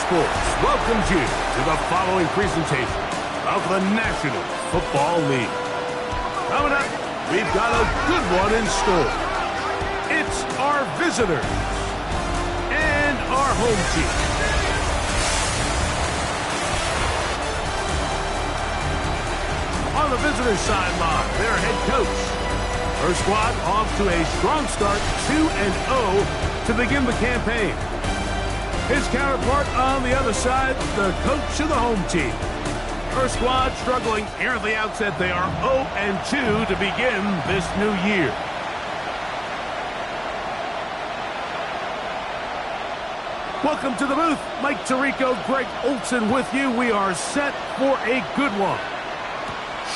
Sports welcomes you to the following presentation of the National Football League. Coming up, we've got a good one in store. It's our visitors and our home team. On the visitors' sideline, their head coach. Her squad off to a strong start, 2-0 to begin the campaign. His counterpart on the other side, the coach of the home team. Her squad struggling here at the outset. They are 0-2 to begin this new year. Welcome to the booth. Mike Tirico, Greg Olson with you. We are set for a good one.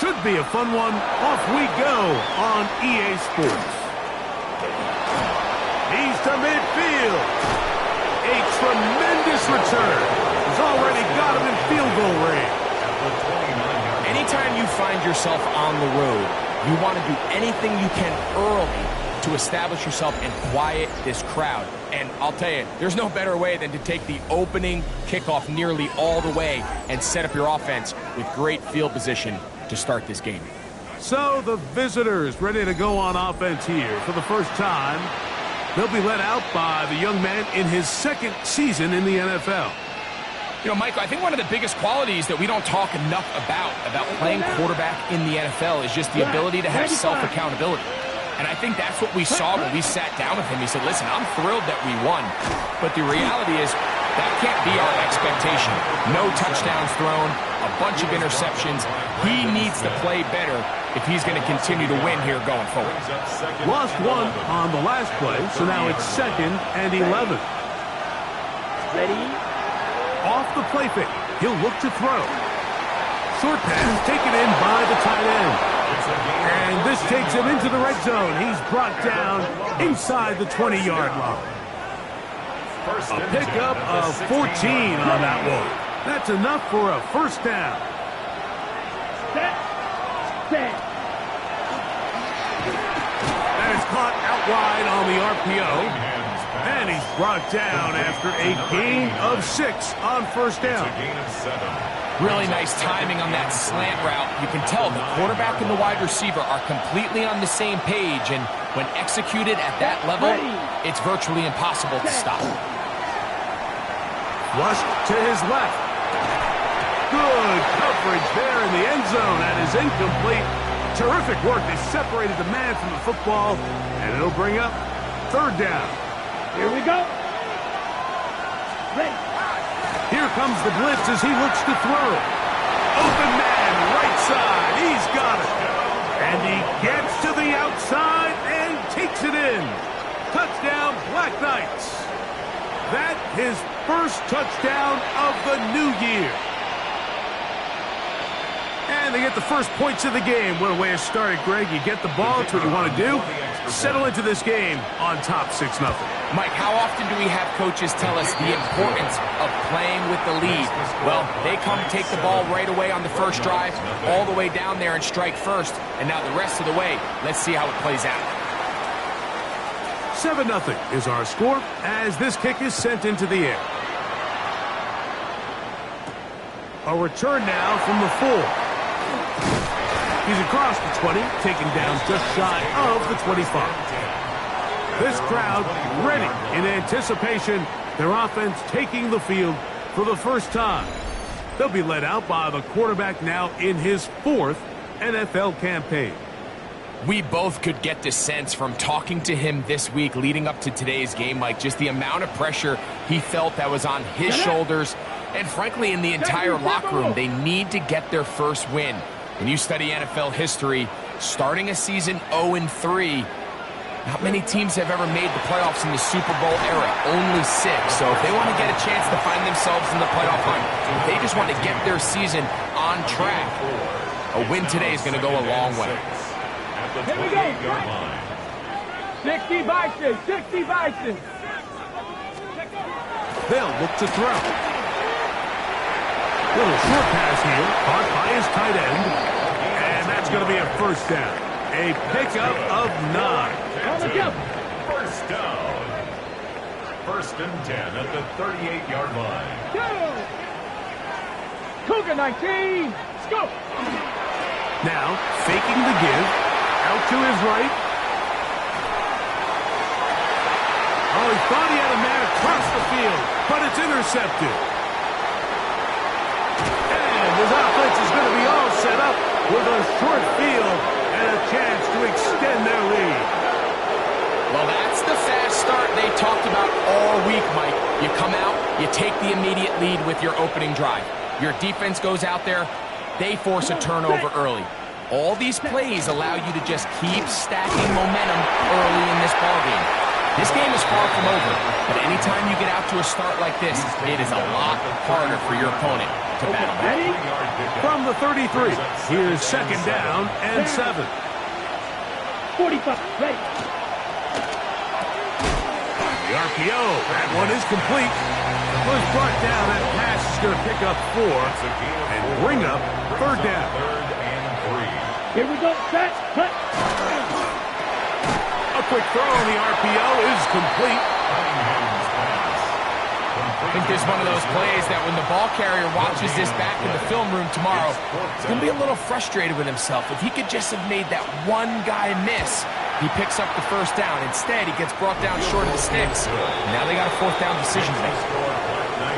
Should be a fun one. Off we go on EA Sports. He's to midfield. A tremendous return. He's already got him in field goal range. Anytime you find yourself on the road, you want to do anything you can early to establish yourself and quiet this crowd. And I'll tell you, there's no better way than to take the opening kickoff nearly all the way and set up your offense with great field position to start this game. So the visitors ready to go on offense here for the first time. They'll be led out by the young man in his second season in the NFL. You know, Michael, I think one of the biggest qualities that we don't talk enough about playing quarterback in the NFL is just the ability to have self-accountability. And I think that's what we saw when we sat down with him. He said, listen, I'm thrilled that we won, but the reality is that can't be our expectation. No touchdowns thrown, a bunch of interceptions. He needs to play better if he's going to continue to win here going forward. Lost one on the last play, so now it's 2nd and 11. Ready? Off the play fake. He'll look to throw. Short pass taken in by the tight end. And this takes him into the red zone. He's brought down inside the 20-yard line. A pickup of 14 on that one. That's enough for a first down. Set. And it's caught out wide on the RPO. And he's brought down after a gain of 6 on first down. Really nice timing on that slant route. You can tell the quarterback and the wide receiver are completely on the same page, and when executed at that level, it's virtually impossible to stop. Flushed to his left. Good coverage there in the end zone. That is incomplete. Terrific work. They separated the man from the football, and it'll bring up third down. Here we go. Ready. Here comes the blitz as he looks to throw. Open man, right side. He's got it. And he gets to the outside and takes it in. Touchdown, Black Knights. That his first touchdown of the new year. And they get the first points of the game. What a way to start it, Greg. You get the ball. It's what you want to do. Settle into this game on top 6-0. Mike, how often do we have coaches tell us the importance of playing with the lead? Well, they come take the ball right away on the first drive, all the way down there and strike first. And now the rest of the way, let's see how it plays out. 7-0 is our score as this kick is sent into the air. A return now from the 4. He's across the 20, taken down just shy of the 25. This crowd ready in anticipation. Their offense taking the field for the first time. They'll be led out by the quarterback now in his 4th NFL campaign. We both could get the sense from talking to him this week leading up to today's game, Mike, just the amount of pressure he felt that was on his shoulders. And frankly, in the entire locker room, they need to get their first win. When you study NFL history, starting a season 0-3, not many teams have ever made the playoffs in the Super Bowl era, only 6. So if they want to get a chance to find themselves in the playoff hunt, if they just want to get their season on track, a win today is going to go a long way. Here we go. 60 Bison, 60 Bison. They'll look to throw. Little short pass here, caught by his tight end. And that's going to be a first down. A pickup of 9. On the jump. First down. first and 10 at the 38-yard line. Go! Cougar 19. Let's go. Now, faking the give. Out to his right. Oh, he thought he had a man across the field, but it's intercepted. And his offense is going to be all set up with a short field and a chance to extend their lead. Well, that's the fast start they talked about all week, Mike. You come out, you take the immediate lead with your opening drive. Your defense goes out there, they force a turnover early. All these plays allow you to just keep stacking momentum early in this ballgame. This game is far from over, but anytime you get out to a start like this, it is a lot harder for your opponent to battle back. From the 33, here's second down and 7. 45. Ready. The RPO, that one is complete. Was brought down, that pass is going to pick up 4 and bring up third down. Here we go. Set. Cut. A quick throw on the RPO is complete. I think there's one of those plays that when the ball carrier watches this back in the film room tomorrow, he's going to be a little frustrated with himself. If he could just have made that one guy miss, he picks up the first down. Instead, he gets brought down short of the sticks. Now they got a fourth down decision to make.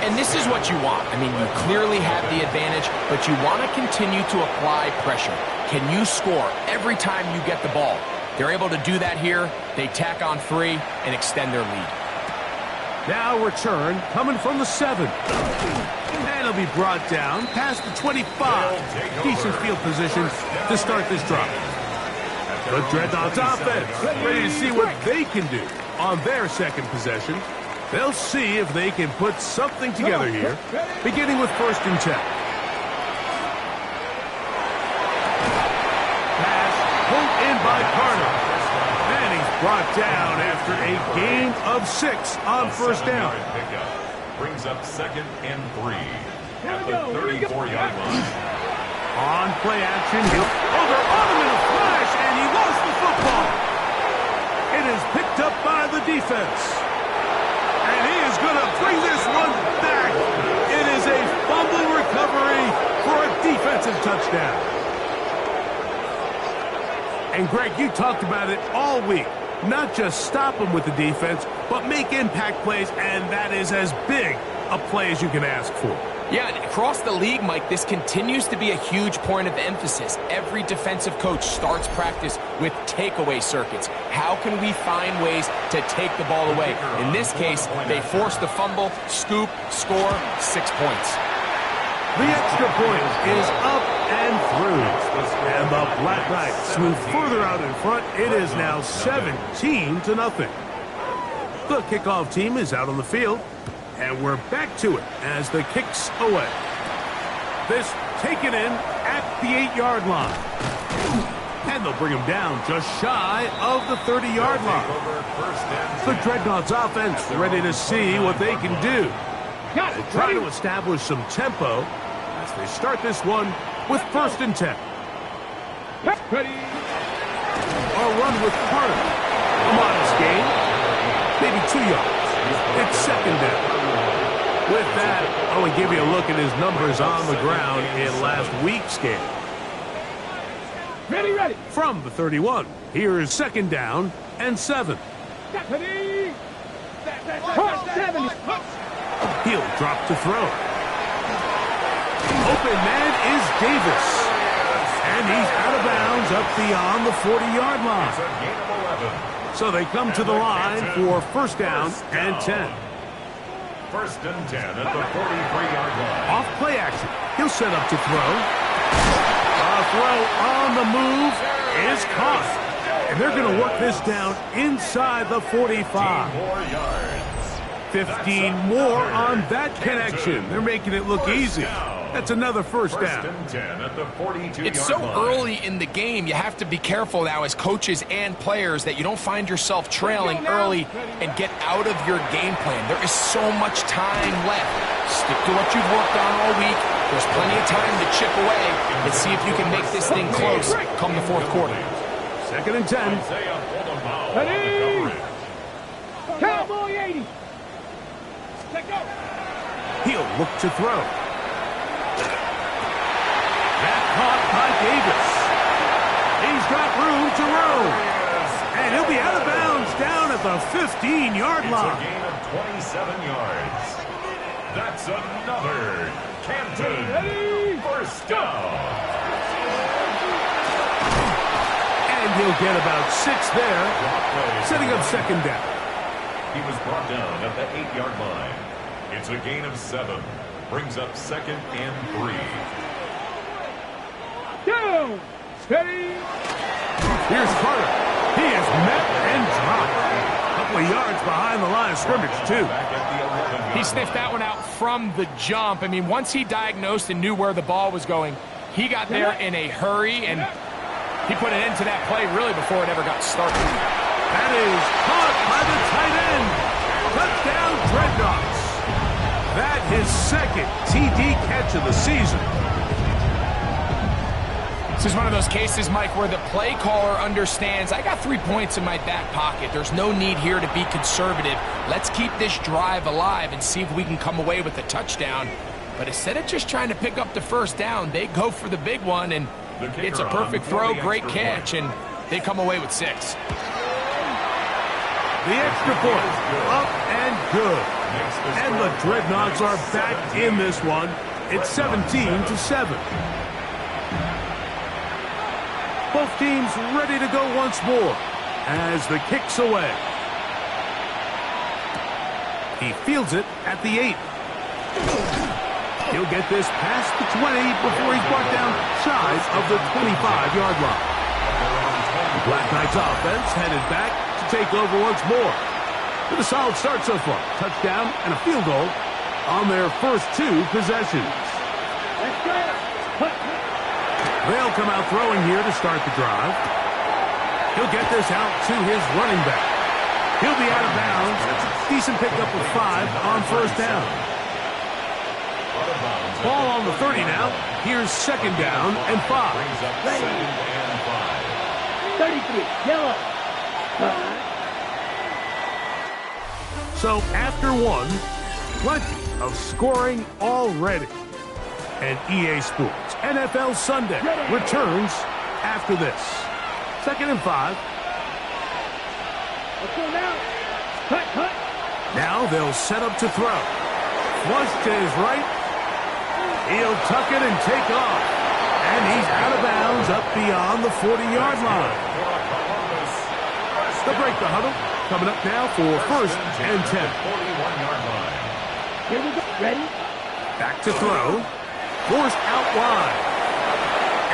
And this is what you want. I mean, you clearly have the advantage, but you want to continue to apply pressure. Can you score every time you get the ball? They're able to do that here. They tack on 3 and extend their lead. Now return coming from the 7. And it'll be brought down past the 25. Decent field position to start this drive. The Dreadnoughts offense ready to see what they can do on their second possession. They'll see if they can put something together here, beginning with first and 10. Pass pulled in by Carter. And he's brought down after a gain of 6 on first down. Brings up second and 3 at the 34-yard line. On play action, they're on him in a flash, and he lost the football. It is picked up by the defense. And he is going to bring this one back. It is a fumble recovery for a defensive touchdown. And Greg, you talked about it all week. Not just stop them with the defense, but make impact plays, and that is as big a play as you can ask for. Yeah, and across the league, Mike, this continues to be a huge point of emphasis. Every defensive coach starts practice with takeaway circuits. How can we find ways to take the ball away? In this case, they force the fumble, scoop, score, 6 points. The extra point is up and through. And the Black Knights move further out in front. It is now 17-0. The kickoff team is out on the field. And we're back to it as the kick's away. This taken in at the 8-yard line. And they'll bring him down just shy of the 30-yard line. The Dreadnoughts offense ready to see what they can do. They'll try to establish some tempo as they start this one with first and 10. Ready. A run with Carter. A modest gain. Maybe 2 yards. It's second down. With that, I will give you a look at his numbers on the ground in last week's game. Ready, ready. From the 31, here is second down and 7. Ready. 70. He'll drop to throw. Open man is Davis. And he's out of bounds up beyond the 40-yard line. So they come to the line for first down and 10. First and 10 at the 43-yard line. Off play action. He'll set up to throw. A throw on the move is caught. And they're going to work this down inside the 45. 15 more on that connection. They're making it look easy. That's another first down. It's so early in the game, you have to be careful now as coaches and players that you don't find yourself trailing early and get out of your game plan. There is so much time left. Stick to what you've worked on all week. There's plenty of time to chip away and see if you can make this thing close come the fourth quarter. Second and 10. Ready. Cowboy 80. Let go. He'll look to throw. That caught by Davis. He's got room to roam. And he'll be out of bounds down at the 15-yard line. It's a gain of 27 yards. That's another Canton first down. And he'll get about 6 there, setting up second down. He was brought down at the 8-yard line. It's a gain of 7. Brings up 2nd and 3. Down. Steady. Here's Carter. He is met and dropped. A couple of yards behind the line of scrimmage, too. Back at the 11-yard He sniffed that one out from the jump. I mean, once he diagnosed and knew where the ball was going, he got there in a hurry, and he put an end to that play really before it ever got started. That is caught by the tight end. Touchdown, Dreadnoughts. That his second TD catch of the season. This is one of those cases, Mike, where the play caller understands, I got 3 points in my back pocket. There's no need here to be conservative. Let's keep this drive alive and see if we can come away with a touchdown. But instead of just trying to pick up the first down, they go for the big one, and it's a perfect throw, great catch, and they come away with 6. The extra point, up and good. And the Dreadnoughts are back in this one. It's 17-7. Both teams ready to go once more as the kick's away. He fields it at the 8. He'll get this past the 20 before he's brought down shy of the 25-yard line. The Black Knights offense headed back to take over once more. With a solid start so far. Touchdown and a field goal on their first 2 possessions. Let's go. Cut. They'll come out throwing here to start the drive. He'll get this out to his running back. He'll be out of bounds. That's a decent pickup of 5 on first down. Ball on the 30 now. Here's second down and 5. Brings up 2nd and 5. 33. Yellow. So after 1, plenty of scoring already. And EA Sports NFL Sunday returns after this. 2nd and 5. Let's go now. Cut. Now they'll set up to throw. Flush to his right. He'll tuck it and take off. And he's out of bounds up beyond the 40-yard line. They'll break the huddle. Coming up now for 1st and 10. 41-yard line. Here we go. Ready? Back to throw. Forced out wide.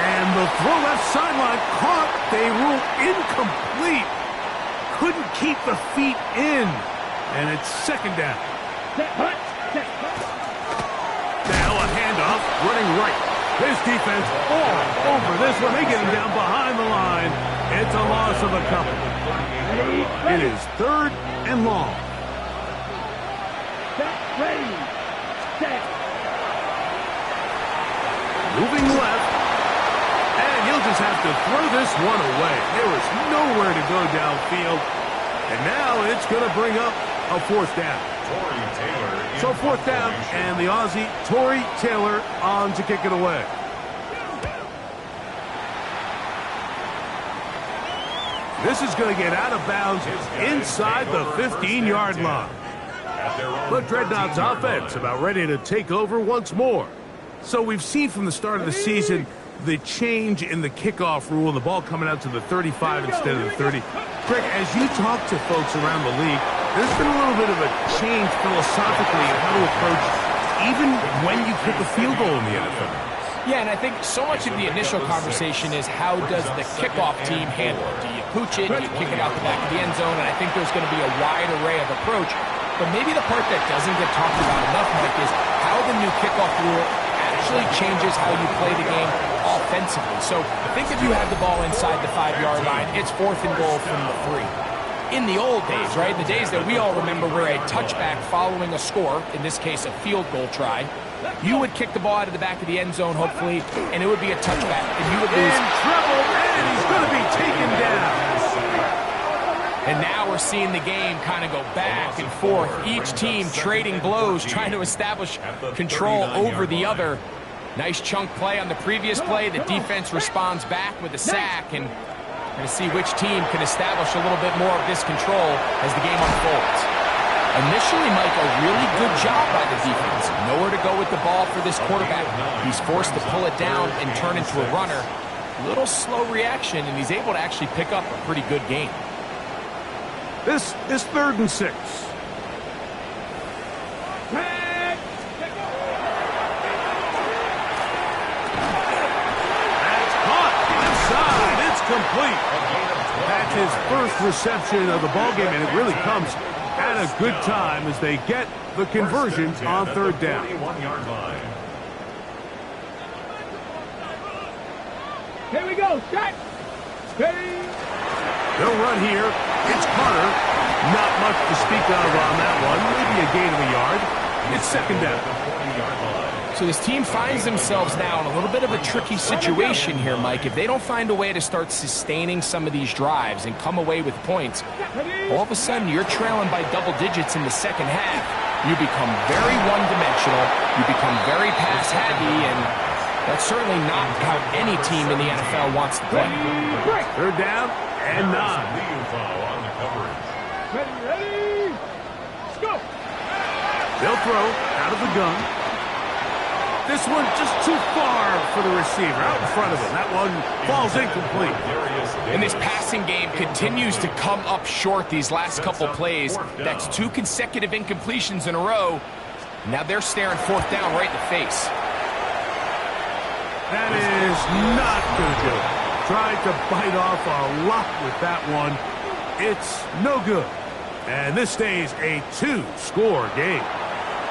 And the throw left sideline caught. They rule incomplete. Couldn't keep the feet in. And it's second down. Set. Cut. Now a handoff running right. This defense all over this one. They get him down behind the line. It's a loss of a couple. It is 3rd and long. Set. Ready. Set. Moving left. And he'll just have to throw this one away. There was nowhere to go downfield. And now it's going to bring up a 4th down. So 4th down, and the Aussie, Torrey Taylor, on to kick it away. This is going to get out of bounds inside the 15-yard line. The Dreadnoughts offense about ready to take over once more. So we've seen from the start of the season the change in the kickoff rule, the ball coming out to the 35 instead of the 30. Greg, as you talk to folks around the league, there's been a little bit of a change philosophically in how to approach even when you kick a field goal in the NFL. Yeah, and I think so much of the initial conversation is how does the kickoff team handle it? Do you pooch it? Do you kick it out the back of the end zone? And I think there's going to be a wide array of approach. But maybe the part that doesn't get talked about enough, Mike, is how the new kickoff rule actually changes how you play the game offensively. So think if you have the ball inside the 5-yard line, it's 4th and goal from the 3. In the old days, right, the days that we all remember were a touchback following a score, in this case a field goal try, you would kick the ball out of the back of the end zone, hopefully, and it would be a touchback, and you would lose. In trouble, and he's going to be taken down. And now we're we're seeing the game kind of go back and forth. Each team trading blows, trying to establish control over the other. Nice chunk play on the previous play. The defense responds back with a sack, and we're going to see which team can establish a little bit more of this control as the game unfolds. Initially, Mike, a really good job by the defense. Nowhere to go with the ball for this quarterback. He's forced to pull it down and turn into a runner. Little slow reaction, and he's able to actually pick up a pretty good game. This is 3rd and 6. Complete. That's his first reception of the ballgame, and it really comes at a good time as they get the conversion on 3rd down. Here we go. Shot. Ready. They'll run here. It's Carter. Not much to speak of on that one. Maybe a gain of a yard. It's 2nd down. So this team finds themselves now in a little bit of a tricky situation here, Mike. If they don't find a way to start sustaining some of these drives and come away with points, all of a sudden you're trailing by double digits in the 2nd half. You become very one-dimensional. You become very pass-heavy, and that's certainly not how any team in the NFL wants to play. 3rd down and 9. Ready. Let's go. They'll throw out of the gun. This one just too far for the receiver, out in front of him. That one falls incomplete. And this passing game continues to come up short these last couple plays. That's 2 consecutive incompletions in a row. Now they're staring 4th down right in the face. That is not going to do it. Tried to bite off a lot with that one. It's no good. And this stays a 2-score game.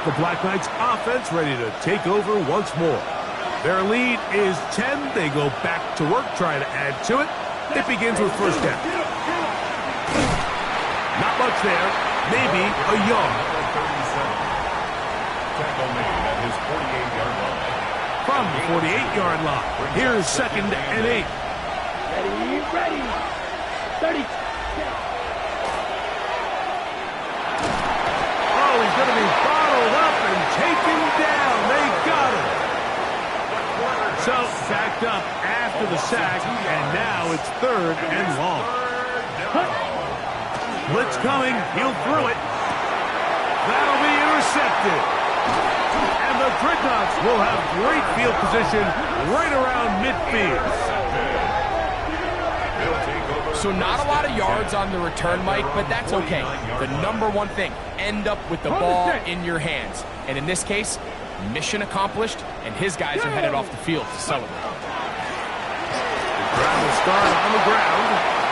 The Black Knights offense ready to take over once more. Their lead is 10. They go back to work, try to add to it. It begins with 1st down. Not much there. Maybe a yard. Tackle made at his 48-yard line. From the 48-yard line, here's 2nd and 8. Ready. 30. Oh, he's going to be bottled up and taken down. They got him. So, backed up after the sack, and now it's 3rd and long. Blitz coming. He'll throw it. That'll be intercepted. And the Dreadnoughts will have great field position right around midfield. So not a lot of yards on the return, Mike, but that's okay. The number one thing, end up with the ball in your hands. And in this case, mission accomplished, and his guys are headed off the field to celebrate. Brown will start on the ground,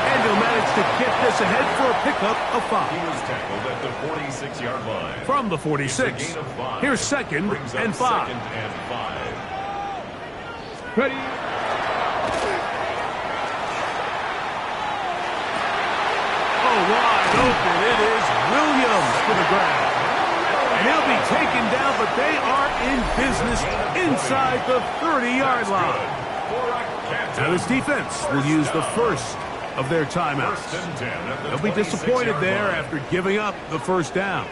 and he'll manage to get this ahead for a pickup of 5. He was tackled at the 46-yard line. From the 46, here's 2nd and 5. 2nd and 5. Ready. Wide open. It is Williams for the grab. And he'll be taken down, but they are in business inside the 30-yard line. Now this defense will use the first of their timeouts. They'll be disappointed there after giving up the 1st down.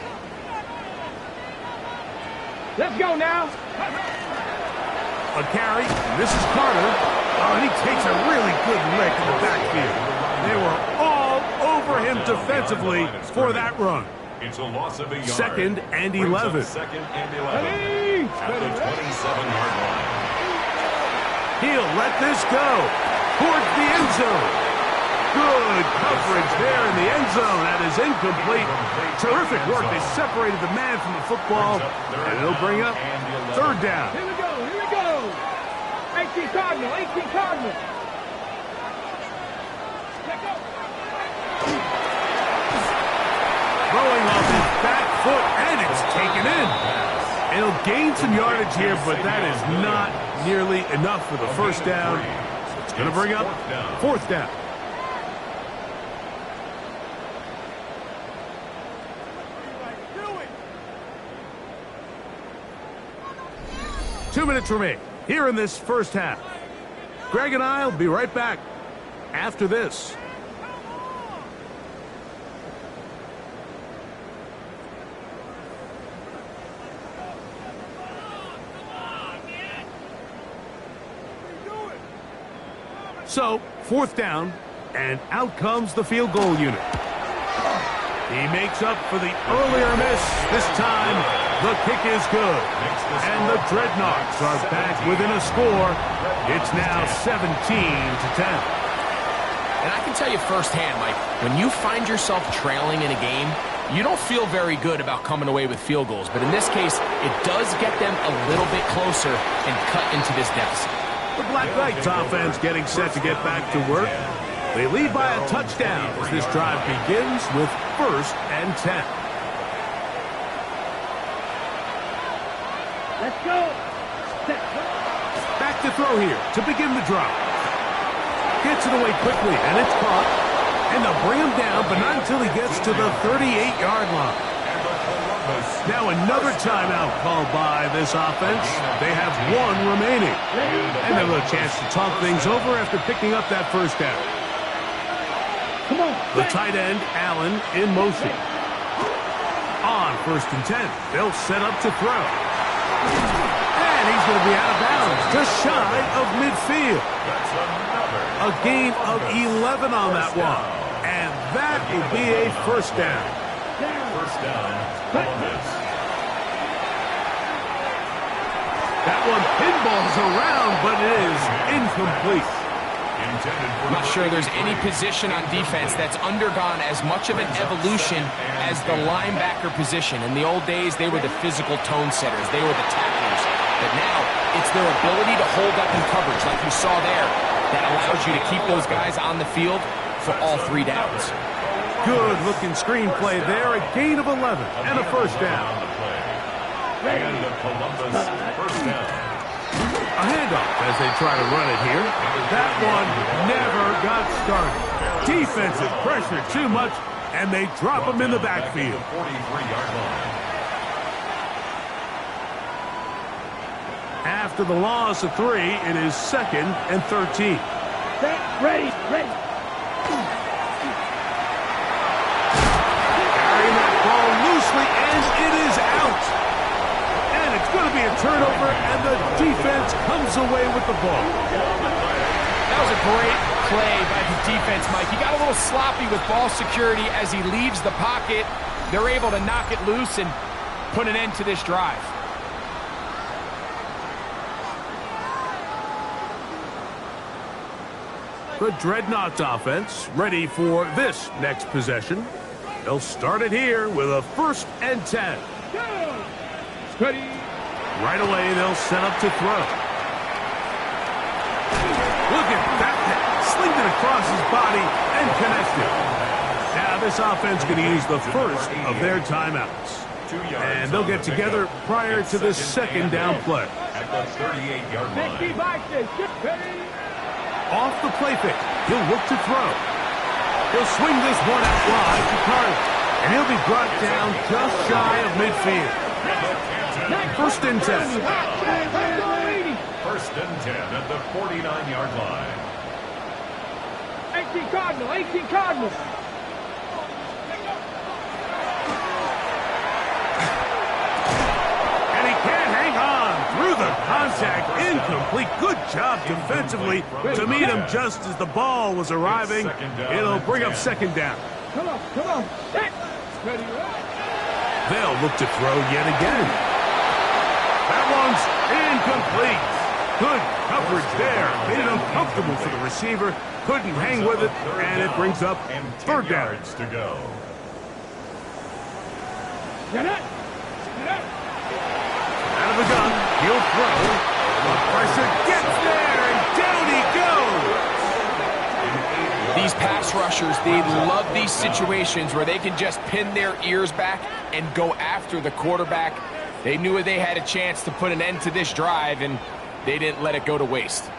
Let's go now. A carry. This is Carter. Oh, and he takes a really good lick in the backfield. They were all over him defensively for that run. It's a loss of a yard. 2nd and 11. 2nd and 11 at the 27-yard line. He'll let this go towards the end zone. Good coverage there in the end zone. That is incomplete. Terrific work. They separated the man from the football, and it'll bring up 3rd down. Here we go. 18 Cardinal. Throwing off his back foot, and it's taken in. It'll gain some yardage here, but that is not nearly enough for the 1st down. It's going to bring up 4th down. Two minutes remain here in this 1st half. Greg and I will be right back after this. So, 4th down, and out comes the field goal unit. He makes up for the earlier miss. This time, the kick is good. And the Dreadnoughts are back within a score. It's now 17-10. And I can tell you firsthand, Mike, when you find yourself trailing in a game, you don't feel very good about coming away with field goals. But in this case, it does get them a little bit closer and cut into this deficit. The Black Knights offense getting set to get back to work. They lead by a touchdown as this drive begins with 1st and 10. Let's go. Back to throw here to begin the drive. Gets it away quickly, and it's caught. And they'll bring him down, but not until he gets to the 38-yard line. Now another timeout called by this offense. They have 1 remaining. And they'll have a chance to talk things over after picking up that 1st down. Come on. The tight end, Allen, in motion. On 1st and 10, they'll set up to throw. And he's going to be out of bounds, just shy of midfield. A gain of 11 on that one. And that will be a 1st down. 1st down, Columbus. That one pinballs around, but it is incomplete. I'm not sure there's any position on defense that's undergone as much of an evolution as the linebacker position. In the old days, they were the physical tone setters. They were the tacklers. But now, it's their ability to hold up in coverage, like you saw there, that allows you to keep those guys on the field for all 3 downs. Good-looking screenplay there. A gain of 11 and a 1st down. And the Columbus 1st down. A handoff as they try to run it here. That one never got started. Defensive pressure too much, and they drop him in the backfield. 43-yard line. After the loss of 3, it is 2nd and 13. Ready. Carrying that ball loosely, and it is out. And it's going to be a turnover, and the defense comes away with the ball. That was a great play by the defense, Mike. He got a little sloppy with ball security as he leaves the pocket. They're able to knock it loose and put an end to this drive. The Dreadnoughts offense ready for this next possession. They'll start it here with a 1st and 10. Steady. Right away, they'll set up to throw. Look at that pass. Slinged it across his body and connected. Now this offense going to use the 1st of their timeouts. And they'll get together prior to this 2nd down play. At the 38-yard line. Off the play fake, he'll look to throw. He'll swing this one out wide to Carter. And he'll be brought down just shy of midfield. 1st and 10. 1st and 10 at the 49-yard line. 18 Cardinal. And he can't hang on through the contact. Incomplete. Good job defensively to meet him just as the ball was arriving. It'll bring up 2nd down. Come on. Ready. They'll look to throw yet again. That one's incomplete. Good coverage there. Made it uncomfortable for the receiver. Couldn't hang with it, and it brings up 3rd down. To go. Get it. Out of the gun, he'll throw. The pressure gets there, and down he goes. These pass rushers, they love these situations where they can just pin their ears back and go after the quarterback. They knew they had a chance to put an end to this drive, and they didn't let it go to waste.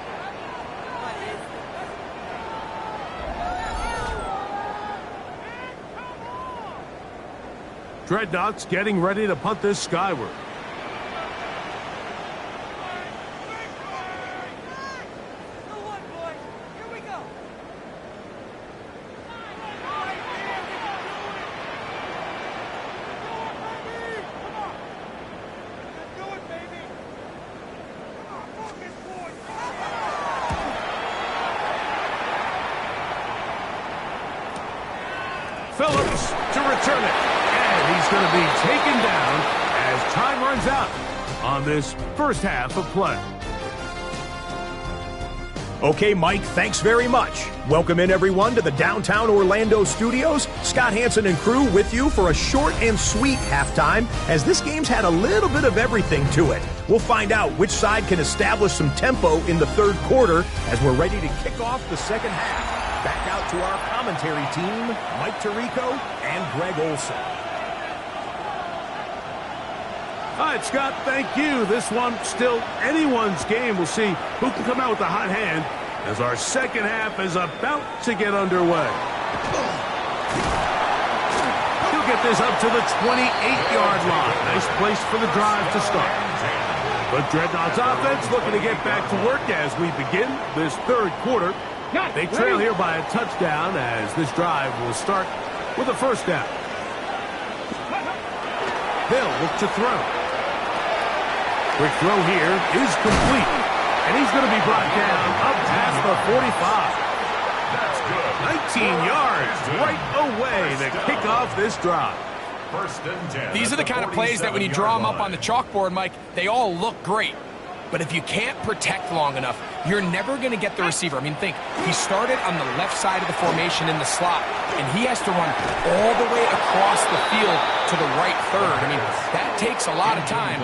Dreadnoughts getting ready to punt this skyward. Phillips to return it. And he's going to be taken down as time runs out on this first half of play. Okay, Mike, thanks very much. Welcome in, everyone, to the downtown Orlando studios. Scott Hansen and crew with you for a short and sweet halftime, as this game's had a little bit of everything to it. We'll find out which side can establish some tempo in the third quarter as we're ready to kick off the second half. Back out to our commentary team, Mike Tirico and Greg Olson. All right, Scott, thank you. This one still anyone's game. We'll see who can come out with the hot hand as our second half is about to get underway. He'll get this up to the 28-yard line. Nice place for the drive to start. The Dreadnoughts offense looking to get back to work as we begin this third quarter. They trail here by a touchdown as this drive will start with a first down. They'll look to throw. Quick throw here is complete. And he's going to be brought down up past the 45. That's good. 19 yards right away to kick off this drive. First and 10. These are the kind of plays that when you draw them up on the chalkboard, Mike, they all look great. But if you can't protect long enough, you're never going to get the receiver. I mean, think, he started on the left side of the formation in the slot, and he has to run all the way across the field to the right third. I mean, that takes a lot of time.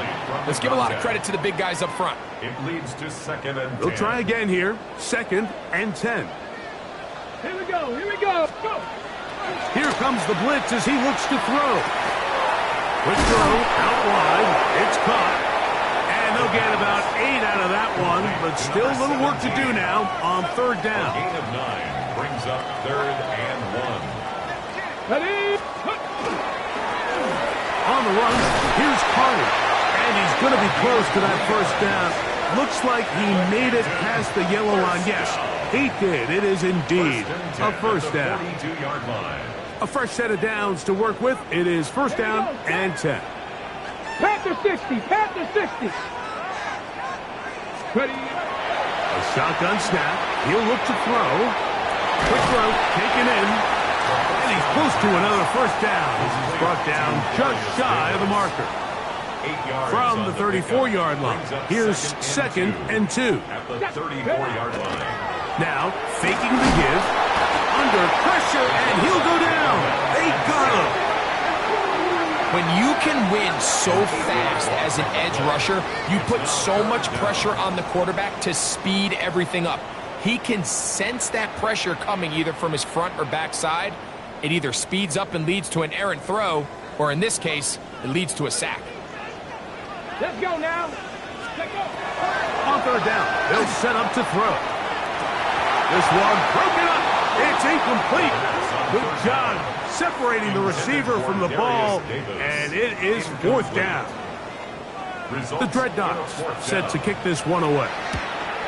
Let's give a lot of credit to the big guys up front. It leads to second and 10. They'll try again here. Second and 10. Here we go. Here we go. Go. Here comes the blitz as he looks to throw. Quick throw out wide. It's caught. And they'll get about 8 out of that one, but still a little work to do now on third down. A gain of 9 brings up third and 1. Ready? On the run, here's Carter. And he's going to be close to that first down. Looks like he made it past the yellow line. Yes, he did. It is indeed a first down. 42-yard line. A fresh set of downs to work with. It is first down and 10. Panther 60. Panther 60. Ready? A shotgun snap. He'll look to throw. Quick throw taken in. And he's close to another first down. This is brought down just shy of the marker. 8 yards From the 34-yard line. Here's second and 2. At the 34-yard line. Now, faking the give. Under pressure, and he'll go down. They got him. When you can win so fast as an edge rusher, you put so much pressure on the quarterback to speed everything up. He can sense that pressure coming either from his front or back side. It either speeds up and leads to an errant throw, or in this case, it leads to a sack. Let's go now. Let's go. On third down, they'll set up to throw. This one broken up. It's incomplete. Good job separating the receiver from the ball, and it is fourth down. The Dreadnoughts set to kick this one away,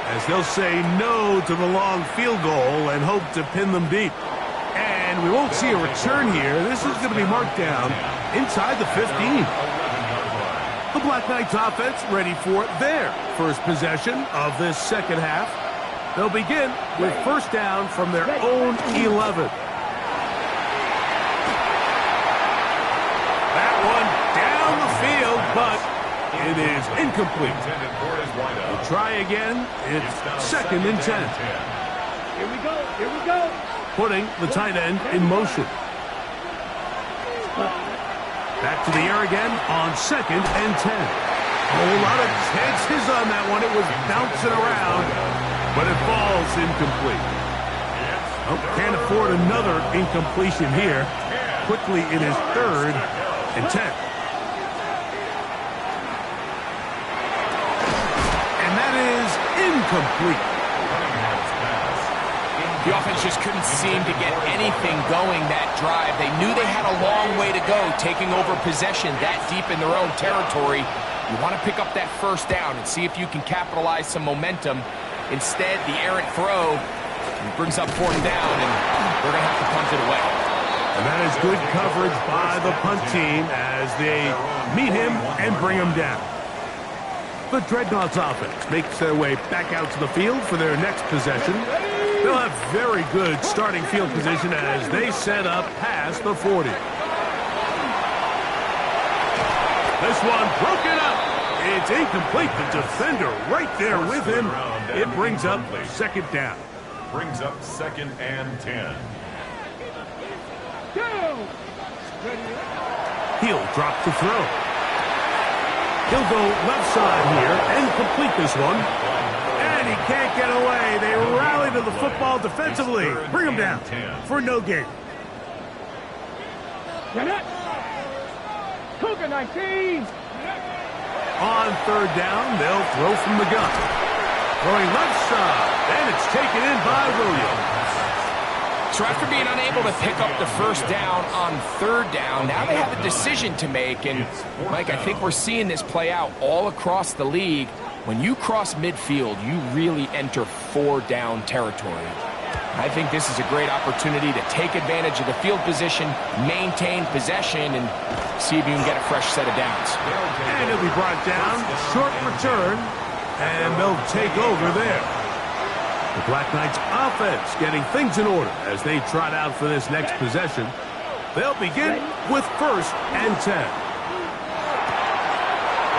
as they'll say no to the long field goal and hope to pin them deep. And we won't see a return here. This is going to be marked down inside the 15. The Black Knights offense ready for their first possession of this second half. They'll begin with first down from their own 11. That one down the field, but it is incomplete. We'll try again. It's second and 10. Here we go. Here we go. Putting the tight end in motion. Back to the air again on second and 10. A whole lot of chances on that one. It was bouncing around, but it falls incomplete. Oh, can't afford another incompletion here. Quickly it is third and 10. And that is incomplete. The offense just couldn't seem to get anything going that drive. They knew they had a long way to go taking over possession that deep in their own territory. You want to pick up that first down and see if you can capitalize some momentum. Instead, the errant throw brings up fourth down, and they're going to have to punt it away. And that is good coverage by the punt team as they meet him and bring him down. The Dreadnoughts offense makes their way back out to the field for their next possession. They'll have very good starting field position as they set up past the 40. This one broken up. It's incomplete. The defender right there with him. It brings up second down. Brings up 2nd and 10. He'll drop the throw. He'll go left side here and complete this one. And he can't get away. They rally to the football defensively. Bring him down for no gain. Cougar 19. On third down, they'll throw from the gun. Throwing left side, and it's taken in by Williams. So after being unable to pick up the first down on third down, now they have a decision to make. And, Mike, I think we're seeing this play out all across the league. When you cross midfield, you really enter 4-down territory. I think this is a great opportunity to take advantage of the field position, maintain possession, and see if you can get a fresh set of downs. And he'll be brought down, short return, and they'll take over there. The Black Knights offense getting things in order as they trot out for this next possession. They'll begin with 1st and 10.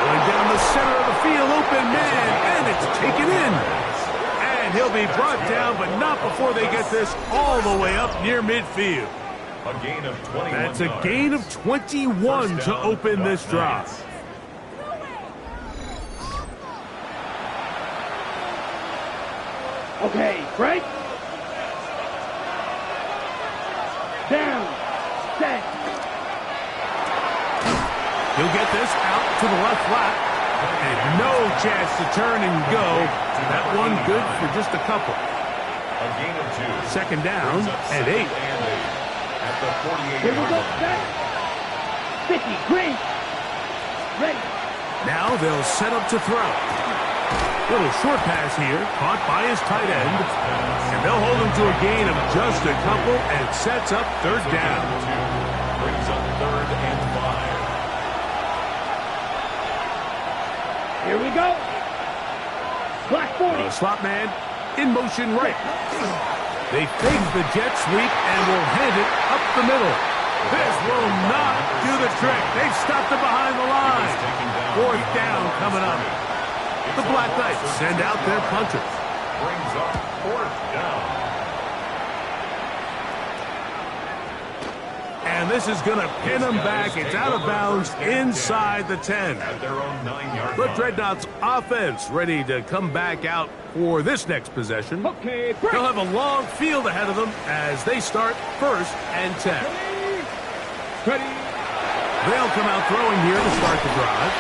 Going down the center of the field, open man, and it's taken in. And he'll be brought down, but not before they get this all the way up near midfield. A gain of 21 That's a gain of 21 to open this drive. Okay, break. Down. Set. He'll get this out to the left flat. And no chance to turn and go. That one good for just a couple. A gain of 2. Second down and 8. At the 48-yard Here we go. Set. 50. Green. Ready. Now they'll set up to throw. Little short pass here, caught by his tight end. And they'll hold him to a gain of just a couple, and it sets up third down. Brings up 3rd and 5. Here we go. Black 40. The slot man in motion right. They fake the jet sweep and will hand it up the middle. This will not do the trick. They've stopped it behind the line. 4th down coming up. The Black Knights send out their punter. Brings up 4th down. And this is going to pin them back. It's out of bounds inside the 10. At their own 9-yard The line. Dreadnoughts offense ready to come back out for this next possession. Okay, break. They'll have a long field ahead of them as they start 1st and 10. Ready. They'll come out throwing here to start the drive.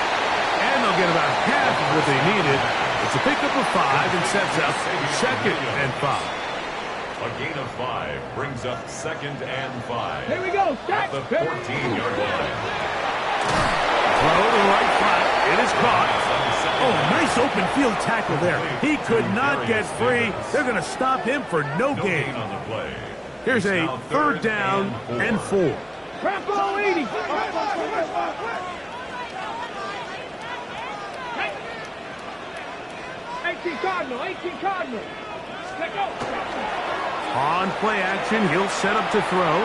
And they'll get about half of what they needed. It's a pickup of 5 and sets up 2nd and 5. A gain of 5 brings up 2nd and 5. Here we go. Set. At the 14-yard line. Throw to the right flat. It is caught. Oh, nice open field tackle there. He could not get free. They're going to stop him for no gain. On the play. Here's a Now 3rd down and 4. Rambo 80. 18 Cardinal. 18 Cardinal. Let go. On play action, he'll set up to throw.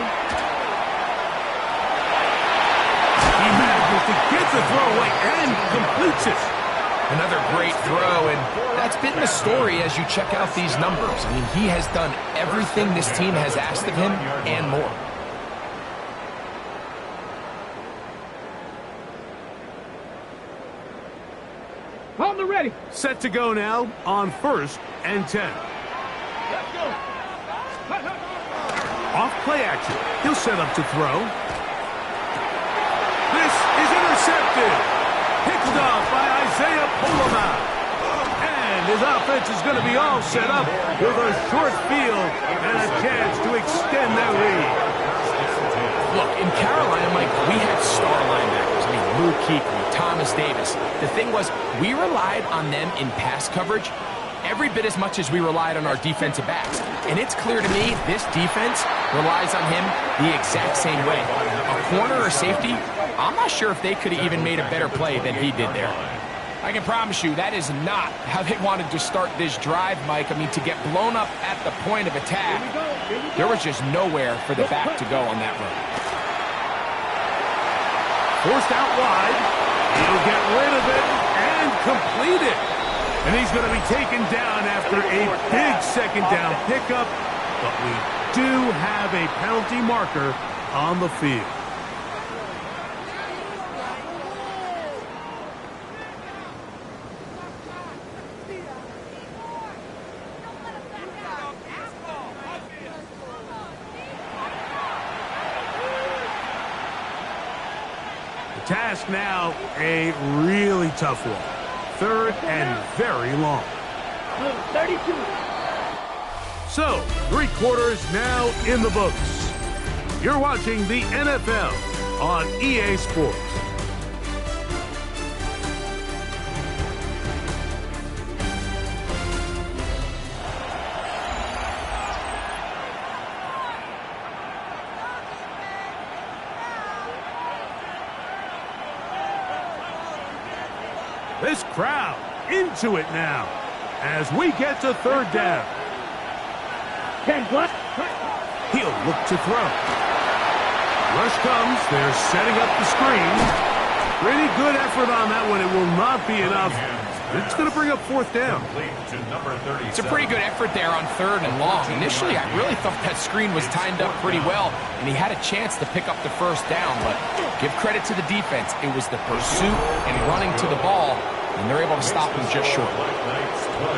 He manages to get the throw away and completes it. Another great throw, and that's been the story as you check out these numbers. I mean, he has done everything this team has asked of him and more. On the ready. Set to go now on 1st and 10. Let's go. Off play action. He'll set up to throw. This is intercepted. Picked off by Isaiah Polama. And his offense is going to be all set up with a short field and a chance to extend their lead. Look, in Carolina, Mike, we had star linebackers. I mean, Luke Kuechly, Thomas Davis. The thing was, we relied on them in pass coverage every bit as much as we relied on our defensive backs. And it's clear to me this defense relies on him the exact same way. A corner or safety, I'm not sure if they could have even made a better play than he did there. I can promise you that is not how they wanted to start this drive, Mike. I mean, to get blown up at the point of attack, there was just nowhere for the back to go on that run. Forced out wide. He'll get rid of it and complete it. And he's going to be taken down after a big second down pickup. But we do have a penalty marker on the field. Task now, a really tough one. 3rd and very long. 32. So, 3 quarters now in the books. You're watching the NFL on EA Sports. This crowd into it now as we get to 3rd down. 10 plus. He'll look to throw. Rush comes. They're setting up the screen. Pretty good effort on that one. It will not be enough. It's going to bring up 4th down. It's a pretty good effort there on 3rd and long. Initially, I really thought that screen was timed up pretty well, and he had a chance to pick up the 1st down, but give credit to the defense. It was the pursuit and running to the ball, and they're able to stop him just short.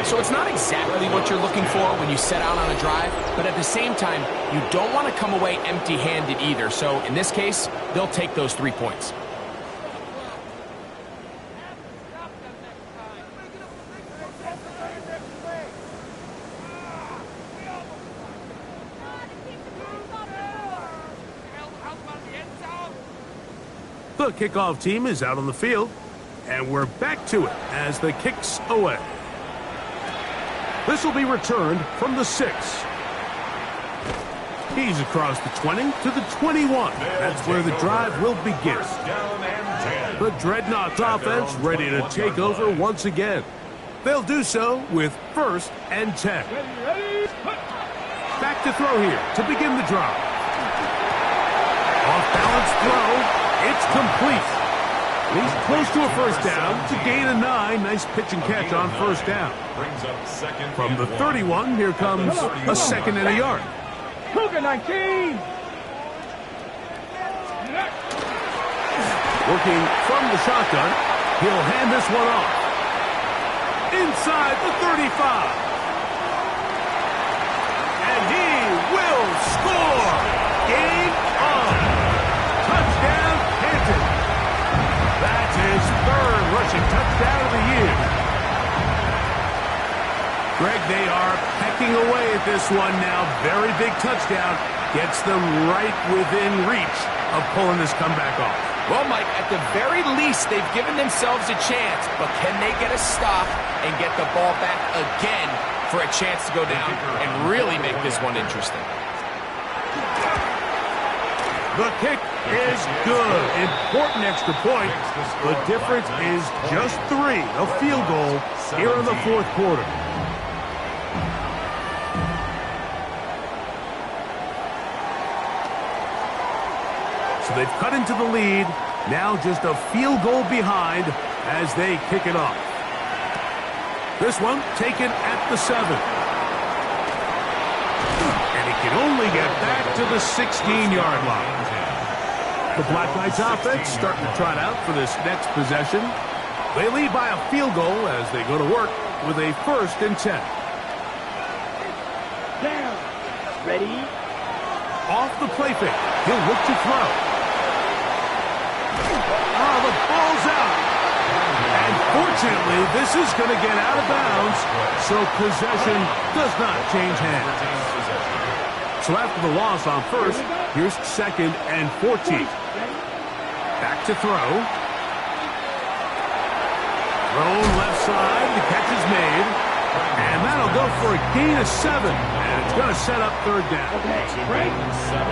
So it's not exactly what you're looking for when you set out on a drive, but at the same time, you don't want to come away empty-handed either. So in this case, they'll take those 3 points. The kickoff team is out on the field, and we're back to it as the kick's away. This will be returned from the 6. He's across the 20 to the 21. That's where the drive will begin. The Dreadnoughts offense ready to take over once again. They'll do so with 1st and 10. Back to throw here to begin the drive. Off-balance throw. It's complete. He's close to a 1st down to gain a 9. Nice pitch and catch on 1st down. From the 31, here comes a 2nd and a yard. Cougar 19. Working from the shotgun, he'll hand this one off. Inside the 35. And he will score. Game on. Touchdown, Canton. That's his 3rd rushing touchdown of the year. Greg, they are pecking away at this one now. Very big touchdown. Gets them right within reach of pulling this comeback off. Well, Mike, at the very least, they've given themselves a chance, but can they get a stop and get the ball back again for a chance to go down and really make this one interesting? The kick is good. Important extra point. The difference is just 3. A field goal here in the 4th quarter. So they've cut into the lead. Now just a field goal behind as they kick it off. This one taken at the 7. And he can only get back to the 16-yard line. The Black Knights offense starting to trot out for this next possession. They lead by a field goal as they go to work with a 1st and 10. Down. Ready. Off the play fake. He'll look to throw. Oh, the ball's out. And fortunately, this is going to get out of bounds, so possession does not change hands. So after the loss on 1st, here's 2nd and 14. Back to throw. Thrown left side. The catch is made. And that'll go for a gain of 7. And it's going to set up 3rd down. Okay, break. 7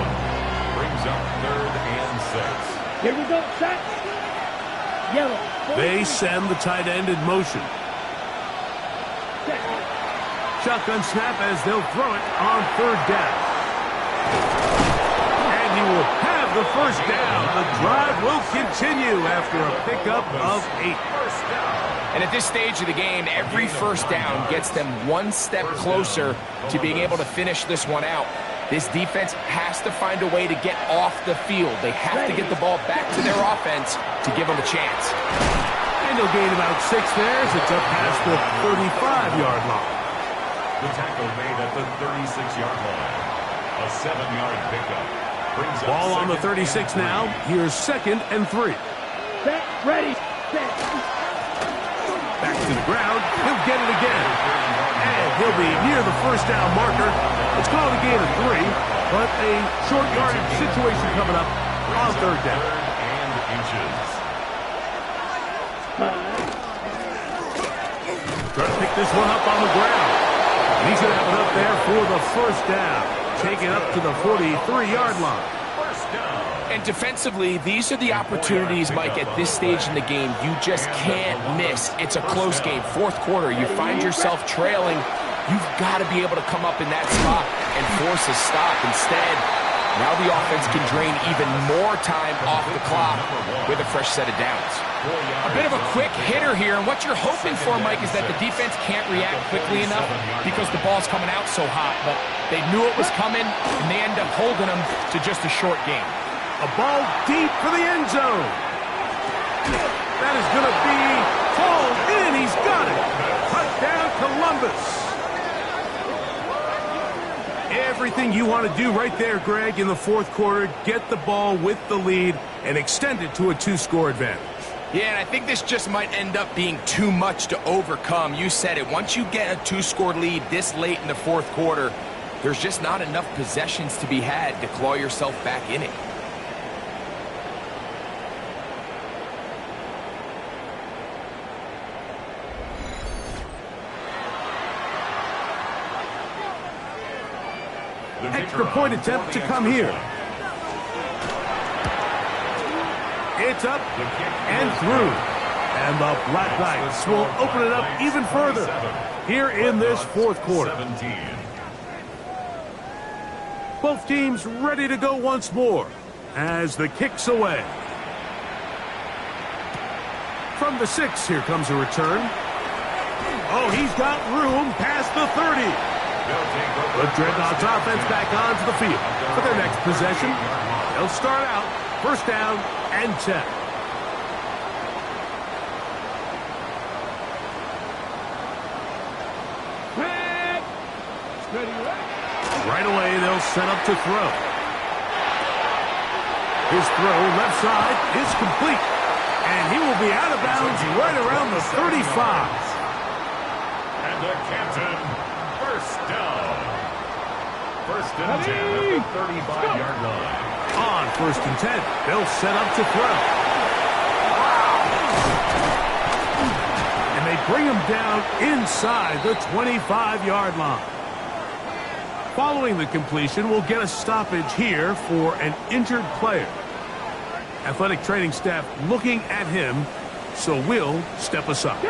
brings up 3rd and 6. Here we go, set. Yellow. They send the tight end in motion. Shotgun snap as they'll throw it on third down. And he will have the first down. The drive will continue after a pickup of 8. And at this stage of the game, every first down gets them one step closer to being able to finish this one out. This defense has to find a way to get off the field. They have to get the ball back to their offense to give them a chance. And they'll gain about 6 there as it's up past the 35-yard line. The tackle made at the 36-yard line. A 7-yard pickup. Brings Ball on the 36 now. Here's 2nd and 3. Set, ready, set. Back to the ground. He'll get it again. And he'll be near the first down marker. It's called a gain of 3, but a short yardage situation coming up on third down. And inches. Trying to pick this one up on the ground. And he's going to have it up there for the first down. Take it up to the 43-yard line. First down. And defensively, these are the opportunities, Mike, at this stage in the game you just can't miss. It's a close game. Fourth quarter, you find yourself trailing. You've got to be able to come up in that spot and force a stop. Instead, now the offense can drain even more time off the clock with a fresh set of downs. A bit of a quick hitter here, and what you're hoping for, Mike, is that the defense can't react quickly enough because the ball's coming out so hot, but they knew it was coming, and they end up holding them to just a short game. A ball deep for the end zone. That is going to be hauled in. He's got it. Touchdown, Columbus. Everything you want to do right there, Greg, in the fourth quarter. Get the ball with the lead and extend it to a 2-score advantage. Yeah, and I think this just might end up being too much to overcome. You said it. Once you get a 2-score lead this late in the fourth quarter, there's just not enough possessions to be had to claw yourself back in it. Extra point attempt to come here. It's up and through. And the Black Knights will open it up even further here in this fourth quarter. Both teams ready to go once more as the kick's away. From the 6, here comes a return. Oh, he's got room past the 30. The Dreadnoughts offense back onto the field for their next possession. They'll start out first down and 10. Right away, they'll set up to throw. His throw left side is complete. And he will be out of bounds right around the 35. And the Canton first down. First and 10 at the 35-yard line. On first and 10, they'll set up to throw. And they bring him down inside the 25-yard line. Following the completion, we'll get a stoppage here for an injured player. Athletic training staff looking at him, so we'll step aside.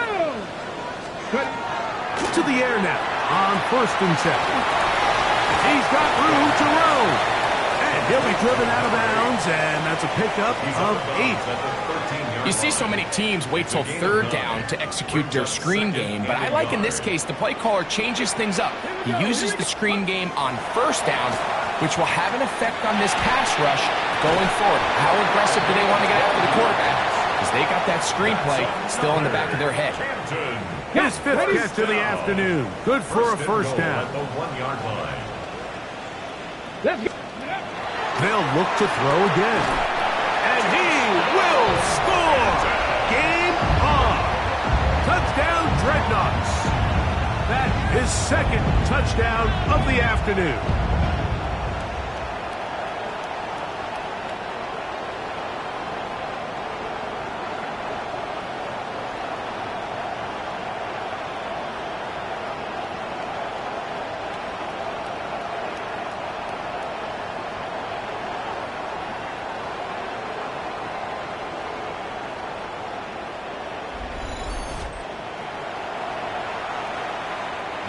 To the air now on first and 10. He's got room to roam. And he'll be driven out of bounds, and that's a pickup of 8. You see so many teams wait till third down to execute their screen game, but I like in this case the play caller changes things up. He uses the screen game on first down, which will have an effect on this pass rush going forward. How aggressive do they want to get after the quarterback? Because they got that screenplay still in the back of their head. His 5th catch of the afternoon. Good for a first down. At the 1-yard line. They'll look to throw again. And he will score! Game on! Touchdown, Dreadnoughts! That is 2nd touchdown of the afternoon.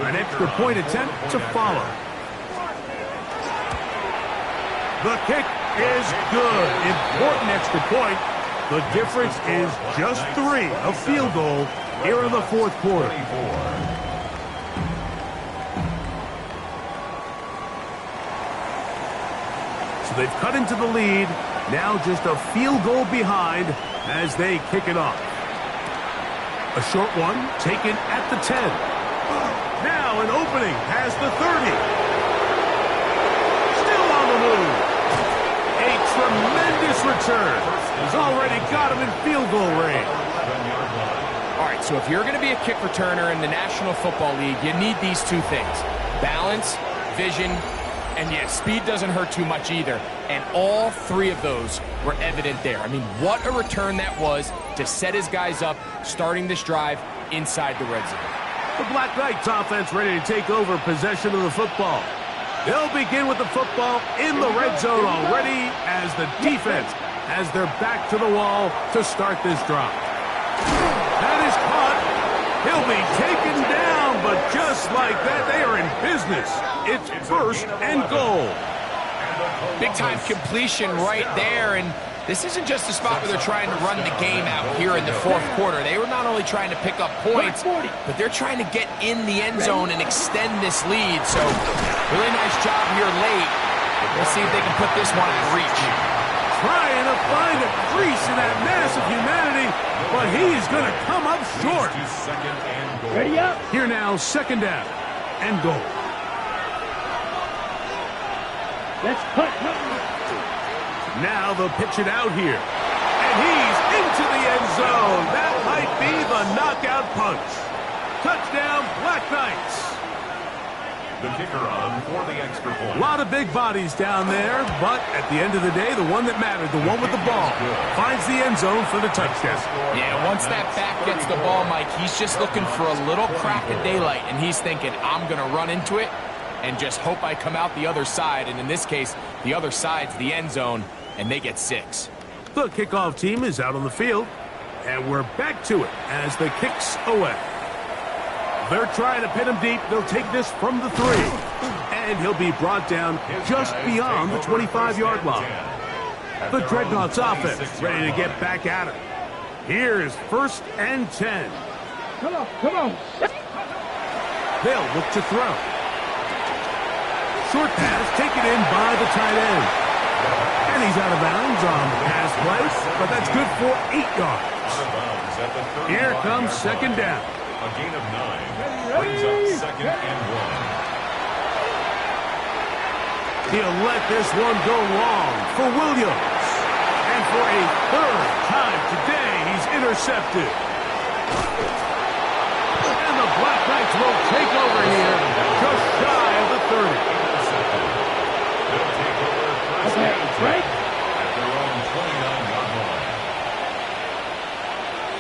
An extra point attempt to follow. The kick is good. Important extra point. The difference is just 3, a field goal here in the fourth quarter. So they've cut into the lead. Now just a field goal behind as they kick it off. A short one taken at the 10. Now an opening past the 30. Still on the move. A tremendous return. He's already got him in field goal range. All right, so if you're going to be a kick returner in the National Football League, you need these 2 things. Balance, vision, and yeah, speed doesn't hurt too much either. And all 3 of those were evident there. I mean, what a return that was to set his guys up, starting this drive inside the red zone. The Black Knights offense ready to take over possession of the football. They'll begin with the football in the red zone already as the defense has their back to the wall to start this drive. That is caught. He'll be taken down, but just like that, they are in business. It's first and goal. Big-time completion right there, and this isn't just a spot where they're trying to run the game out here in the fourth quarter. They were not only trying to pick up points, but they're trying to get in the end zone and extend this lead. So, really nice job here late. We'll see if they can put this one out of reach. Trying to find a crease in that mass of humanity, but he's going to come up short. Ready up. Here now, second down and goal. Let's cut. Now they'll pitch it out here. And he's into the end zone. That might be the knockout punch. Touchdown, Black Knights. The kicker on for the extra point. A lot of big bodies down there, but at the end of the day, the one that mattered, the one with the ball, finds the end zone for the touchdown. Yeah, once that back gets the ball, Mike, he's just looking for a little crack of daylight, and he's thinking, I'm going to run into it and just hope I come out the other side. And in this case, the other side's the end zone, and they get 6. The kickoff team is out on the field, and we're back to it as the kick's away. They're trying to pin him deep. They'll take this from the 3. And he'll be brought down just beyond the 25-yard line. The Dreadnoughts offense ready to get back at it. Here is first and 10. Come on, come on. They'll look to throw. Short pass taken in by the tight end. And he's out of bounds on the pass play, but that's good for 8 yards. Here comes second down. A gain of 9 brings up second and 1. He'll let this one go long for Williams. And for a 3rd time today, he's intercepted. And the Black Knights will take over here, just shy of the 30. They'll take over first and 10 at their own 29-yard line.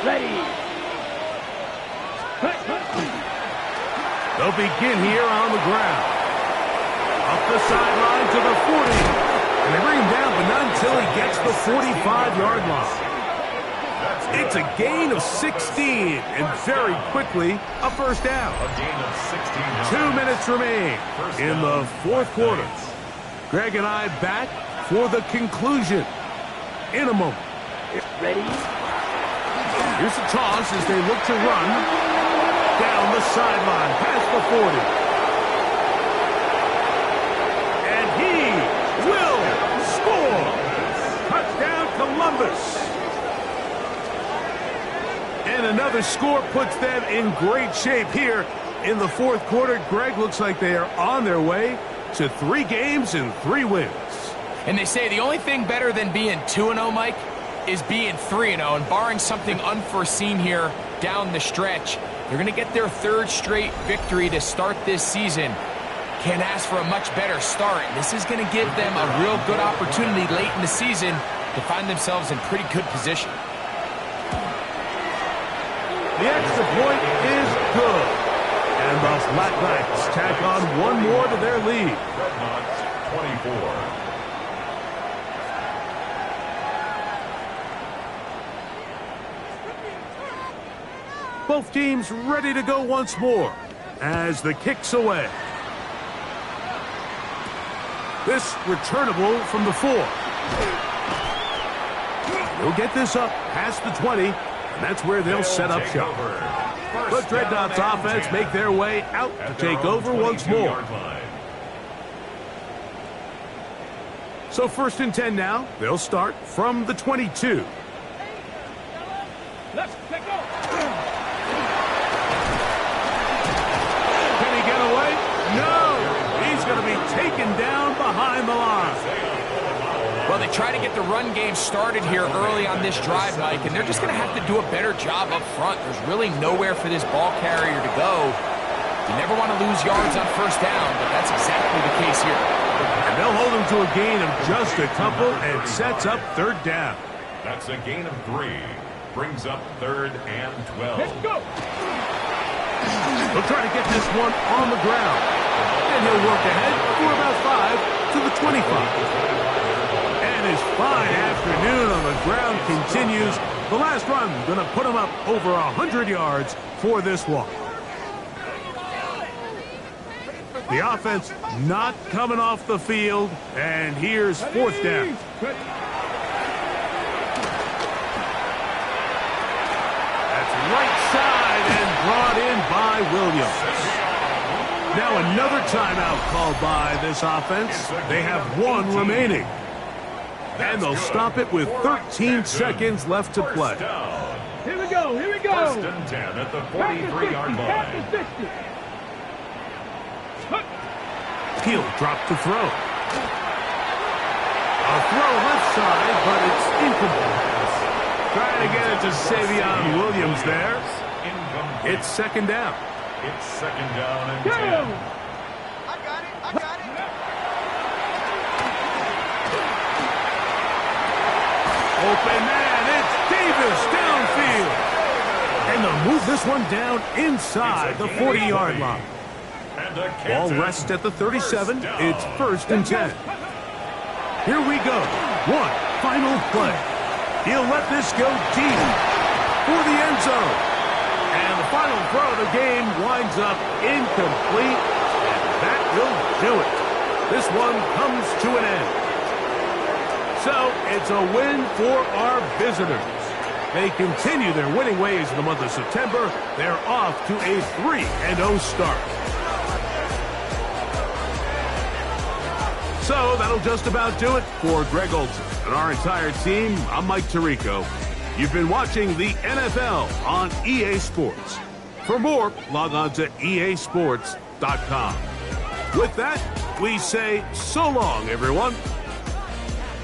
Ready. They'll begin here on the ground. Up the sideline to the 40. And they bring him down, but not until he gets the 45-yard line. It's a gain of 16, and very quickly, a first down. A gain of 16. 2 minutes remain in the fourth quarter. Greg and I back for the conclusion in a moment. Ready. Here's a toss as they look to run. Down the sideline, past the 40. And he will score. Touchdown, Columbus. And another score puts them in great shape here in the fourth quarter. Greg, looks like they are on their way to 3 games and 3 wins. And they say the only thing better than being 2-0, Mike, is being 3-0. And barring something unforeseen here down the stretch, they're going to get their 3rd straight victory to start this season. Can't ask for a much better start. This is going to give them a real good opportunity late in the season to find themselves in pretty good position. The extra point is good. And the Black Knights tack on 1 more to their lead. Dreadnoughts 24. Both teams ready to go once more. as the kick's away. This returnable from the 4. He'll get this up past the 20, and that's where they'll set up shop. But Dreadnought's offense make their way out to take over once more. So 1st and 10 now. They'll start from the 22. Let's go. Can he get away? No! He's going to be taken down behind the line. Well, they try to get the run game started here early on this drive, Mike, and they're just going to have to do a better job up front. There's really nowhere for this ball carrier to go. You never want to lose yards on 1st down, but that's exactly the case here. And they'll hold him to a gain of just a couple and sets up 3rd down. That's a gain of 3. Brings up 3rd and 12. Let's go. He'll try to get this one on the ground. And he'll work ahead for about 5 to the 25. And his fine afternoon on the ground continues. The last run going to put him up over 100 yards for this one. The offense not coming off the field, and here's 4th down. That's right side and brought in by Williams. Now another timeout called by this offense. They have 1 remaining. And they'll stop it with 13 seconds left to play. Here we go. 1st and 10 at the 43-yard line. He'll drop the throw. A throw left side, but it's incomplete. Trying to get it to Savion Williams there. It's 2nd down. It's 2nd down and 10. I got it. Open man, it's Davis downfield. And they'll move this one down inside the 40-yard line. Ball rests at the 37. It's 1st and 10. Here we go. One final play. He'll let this go deep for the end zone. And the final throw of the game winds up incomplete. And that will do it. This one comes to an end. So it's a win for our visitors. They continue their winning ways in the month of September. They're off to a 3-0 start. So that'll just about do it for Greg Olson and our entire team. I'm Mike Tirico. You've been watching the NFL on EA Sports. For more, log on to easports.com. With that, we say so long, everyone.